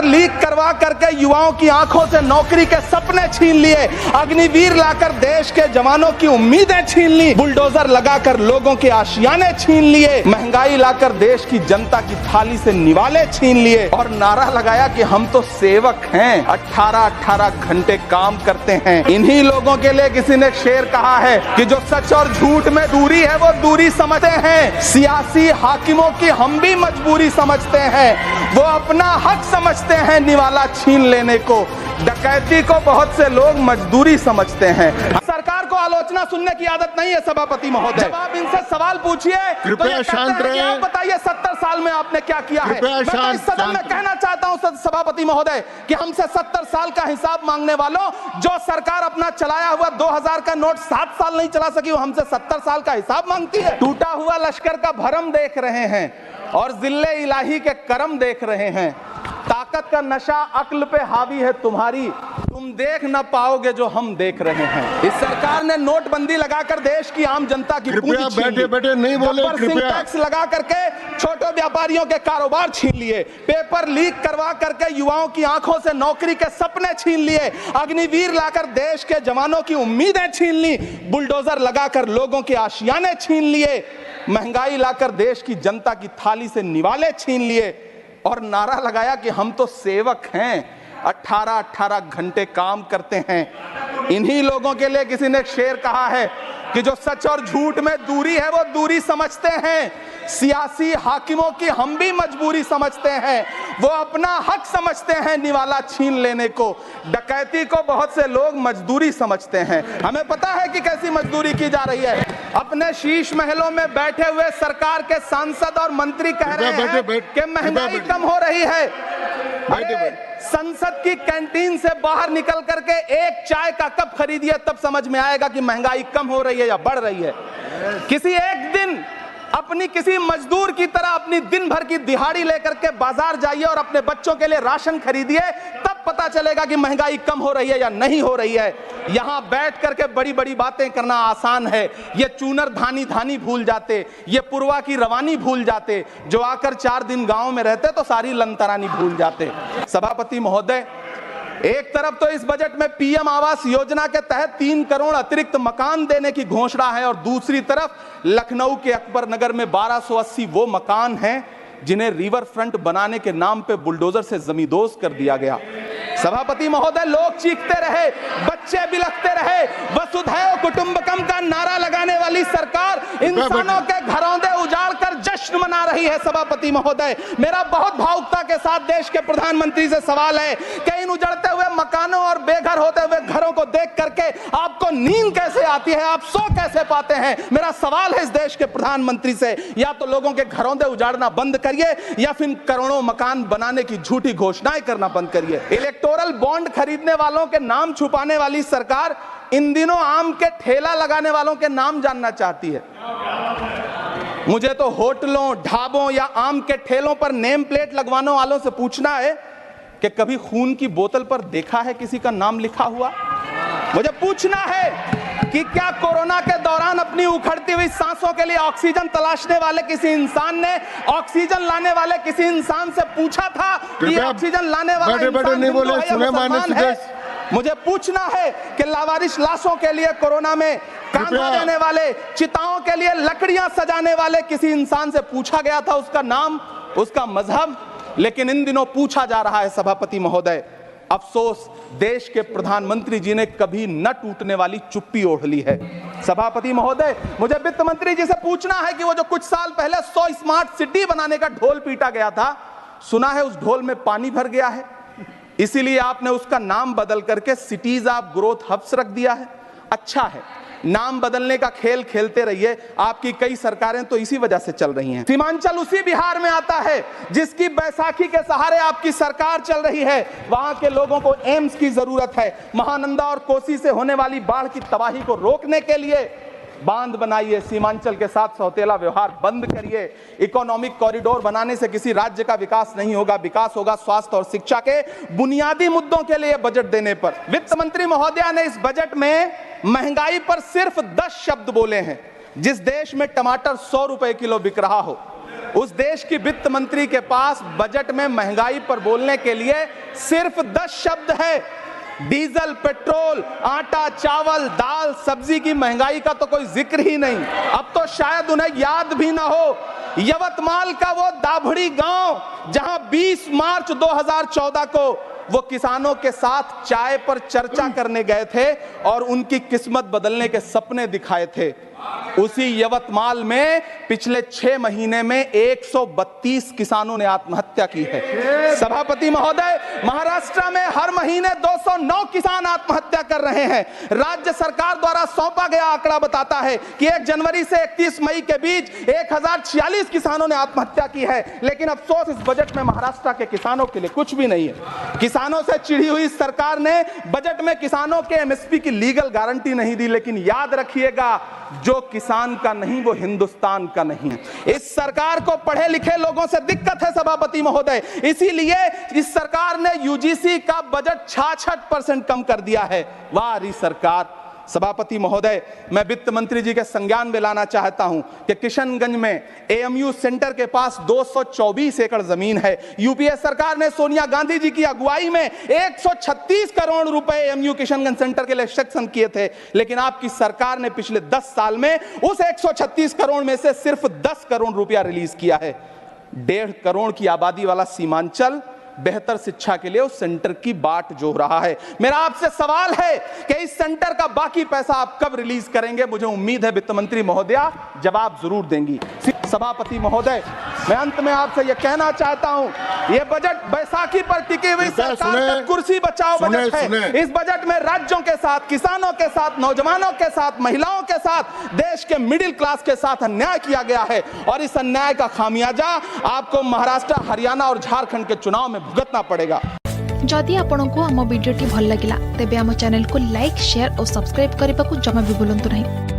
Leak करवा करके युवाओं की आंखों से नौकरी के सपने छीन लिए, अग्निवीर लाकर देश के जवानों की उम्मीदें छीन ली, बुलडोजर लगाकर लोगों के आशियाने छीन लिए, महंगाई लाकर देश की जनता की थाली से निवाले छीन लिए और नारा लगाया कि हम तो सेवक हैं, 18-18 घंटे काम करते हैं। इन्हीं लोगों के लिए किसी ने शेर कहा है कि जो सच और झूठ में दूरी है वो दूरी समझते हैं, सियासी हाकिमों की हम भी मजबूरी समझते हैं, वो अपना हक समझते हैं निवाला छीन लेने को, डकैती को बहुत से लोग मजदूरी समझते हैं। सरकार को आलोचना सुनने की आदत नहीं है सभापति महोदय। जब आप इनसे सवाल पूछिए तो ये कहते हैं कि आप बताइए 70 साल में आपने क्या किया है। मैं तो इस सदन में कहना चाहता हूं सभापति महोदय कि हमसे 70 साल का हिसाब मांगने वालों, जो सरकार अपना चलाया हुआ 2000 का नोट 7 साल नहीं चला सकी, वो हमसे 70 साल का हिसाब मांगती है। टूटा हुआ लश्कर का भरम देख रहे हैं और जिल्ले इलाही के करम देख रहे हैं। ताकत का नशा अक्ल पे हावी है तुम्हारी, तुम देख ना पाओगे जो हम देख रहे हैं। इस सरकार ने नोटबंदी लगाकर देश की आम जनता की पूंजी छीन ली, बैठे नहीं बोले, टैक्स लगा करके छोटे व्यापारियों के कारोबार छीन लिए, पेपर लीक करवा करके युवाओं की आंखों से नौकरी के सपने छीन लिए, अग्निवीर लाकर देश के जवानों की उम्मीदें छीन ली, बुलडोजर लगाकर लोगों के आशियाने छीन लिए, महंगाई लाकर देश की जनता की थाली से निवाले छीन लिए और नारा लगाया कि हम तो सेवक हैं, 18-18 घंटे काम करते हैं। इन्हीं लोगों के लिए किसी ने शेर कहा है कि जो सच और झूठ में दूरी है वो दूरी समझते हैं, सियासी हाकिमों की हम भी मजबूरी समझते हैं, वो अपना हक समझते हैं निवाला छीन लेने को, डकैती को बहुत से लोग मजदूरी समझते हैं। हमें पता है कि कैसी मजदूरी की जा रही है। अपने शीश महलों में बैठे हुए सरकार के सांसद और मंत्री कह रहे हैं कि महंगाई कम हो रही है। संसद की कैंटीन से बाहर निकल करके एक चाय का कप खरीदिए, तब समझ में आएगा कि महंगाई कम हो रही है या बढ़ रही है। किसी एक दिन अपनी किसी मजदूर की तरह अपनी दिन भर की दिहाड़ी लेकर के बाजार जाइए और अपने बच्चों के लिए राशन खरीदिए, तब पता चलेगा कि महंगाई कम हो रही है या नहीं हो रही है। यहां बैठ करके बड़ी बड़ी बातें करना आसान है, ये चूनर धानी धानी भूल जाते, ये पुरवा की रवानी भूल जाते, जो आकर 4 दिन गांव में रहते तो सारी लंतरानी भूल जाते। सभापति महोदय, एक तरफ तो इस बजट में पीएम आवास योजना के तहत 3 करोड़ अतिरिक्त मकान देने की घोषणा है और दूसरी तरफ लखनऊ के अकबर नगर में 1280 वो मकान हैं जिन्हें रिवर फ्रंट बनाने के नाम पे बुलडोजर से जमींदोज कर दिया गया। सभापति महोदय, लोग चीखते रहे, बच्चे बिलखते रहे, वसुधैव कुटुंबकम का नारा लगाने वाली सरकार इंसानों के घरौंदे उजाड़ कर जश्न मना रही है। सभापति महोदय, मेरा बहुत भावुकता के साथ देश के प्रधानमंत्री से सवाल है कि इन उजड़ते हुए मकानों और बेघर होते हुए घरों को देख करके आपको नींद कैसे आती है, आप सो कैसे पाते हैं? मेरा सवाल है इस देश के प्रधानमंत्री से, या तो लोगों के घरौंदे उजाड़ना बंद करिए या फिर करोड़ों मकान बनाने की झूठी घोषणाएं करना बंद करिए। इलेक्टोरल बॉन्ड खरीदने वालों के नाम छुपाने वाली सरकार इन दिनों आम के ठेला लगाने वालों के नाम जानना चाहती है। मुझे तो होटलों, ढाबों या आम के ठेलों पर नेम प्लेट लगवाने वालों से पूछना है कि कभी खून की बोतल पर देखा है किसी का नाम लिखा हुआ? मुझे पूछना है कि क्या कोरोना के दौरान अपनी उखड़ती हुई सांसों के लिए ऑक्सीजन तलाशने वाले किसी इंसान ने ऑक्सीजन लाने वाले किसी इंसान से पूछा था कि ऑक्सीजन लाने वाला इंसान नहीं बोले, सुने माने है? मुझे पूछना है कि लावारिश लाशों के लिए कोरोना में कांधा देने वाले, चिताओं के लिए लकड़ियां सजाने वाले किसी इंसान से पूछा गया था उसका नाम, उसका मजहब? लेकिन इन दिनों पूछा जा रहा है। सभापति महोदय, अफसोस देश के प्रधानमंत्री जी ने कभी न टूटने वाली चुप्पी ओढ़ ली है। सभापति महोदय, मुझे वित्त मंत्री जी से पूछना है कि वो जो कुछ साल पहले 100 स्मार्ट सिटी बनाने का ढोल पीटा गया था, सुना है उस ढोल में पानी भर गया है, इसीलिए आपने उसका नाम बदल करके सिटीज ऑफ ग्रोथ हब्स रख दिया है। अच्छा है, नाम बदलने का खेल खेलते रहिए, आपकी कई सरकारें तो इसी वजह से चल रही हैं। सीमांचल उसी बिहार में आता है जिसकी बैसाखी के सहारे आपकी सरकार चल रही है। वहां के लोगों को एम्स की जरूरत है। महानंदा और कोसी से होने वाली बाढ़ की तबाही को रोकने के लिए बांध बनाइए, सीमांचल के साथ सौतेला व्यवहार बंद करिए। इकोनॉमिक कॉरिडोर बनाने से किसी राज्य का विकास नहीं होगा, विकास होगा स्वास्थ्य और शिक्षा के बुनियादी मुद्दों के लिए बजट देने पर। वित्त मंत्री महोदया ने इस बजट में महंगाई पर सिर्फ 10 शब्द बोले हैं। जिस देश में टमाटर 100 रुपए किलो बिक रहा हो, उस देश की वित्त मंत्री के पास बजट में महंगाई पर बोलने के लिए सिर्फ 10 शब्द है। डीजल, पेट्रोल, आटा, चावल, दाल, सब्जी की महंगाई का तो कोई जिक्र ही नहीं। अब तो शायद उन्हें याद भी ना हो यवतमाल का वो दाभड़ी गांव जहां 20 मार्च 2014 को वो किसानों के साथ चाय पर चर्चा करने गए थे और उनकी किस्मत बदलने के सपने दिखाए थे। उसी यवतमाल में पिछले 6 महीने में 132 किसानों ने आत्महत्या की है। सभापति महोदय, महाराष्ट्र में हर महीने 209 किसान आत्महत्या कर रहे हैं। राज्य सरकार द्वारा सौंपा गया आंकड़ा बताता है कि 1 जनवरी से 31 मई के बीच 1046 किसानों ने आत्महत्या की है। लेकिन अफसोस, इस बजट में महाराष्ट्र के किसानों के लिए कुछ भी नहीं है। किसानों से चिढ़ी हुई सरकार ने बजट में किसानों के एमएसपी की लीगल गारंटी नहीं दी। लेकिन याद रखिएगा, जो किसान का नहीं वो हिंदुस्तान का नहीं है। इस सरकार को पढ़े लिखे लोगों से दिक्कत है सभापति महोदय, इसीलिए इस सरकार ने यूजीसी का बजट 66% कम कर दिया है। वाह रही सरकार। सभापति महोदय, मैं वित्त मंत्री जी के संज्ञान में लाना चाहता हूं कि किशनगंज में एएमयू सेंटर के पास 224 एकड़ जमीन है। यूपीए सरकार ने सोनिया गांधी जी की अगुवाई में 136 करोड़ रुपए एएमयू किशनगंज सेंटर के लिए सेक्शन किए थे। लेकिन आपकी सरकार ने पिछले 10 साल में उस 136 करोड़ में से सिर्फ 10 करोड़ रुपया रिलीज किया है। 1.5 करोड़ की आबादी वाला सीमांचल बेहतर शिक्षा के लिए उस सेंटर की बाट जोह रहा है। मेरा आपसे सवाल है कि इस सेंटर का बाकी पैसा आप कब रिलीज करेंगे? मुझे उम्मीद है वित्त मंत्री महोदया जवाब जरूर देंगी। सभापति महोदय, मैं अंत में आपसे यह कहना चाहता हूं, यह बजट बैसाखी पर टिकी हुई सरकार का कुर्सी बचाओ बजट है। इस बजट में राज्यों के साथ, किसानों के साथ, नौजवानों के साथ, महिलाओं के साथ, देश के मिडिल क्लास के साथ अन्याय किया गया है और इस अन्याय का खामियाजा आपको महाराष्ट्र, हरियाणा और झारखंड के चुनाव में भुगतना पड़ेगा। जदि आपंक आम भिडी भल लगा तेब आम चैनल को लाइक, शेयर और सब्सक्राइब करने को जमा भी भूलु नहीं।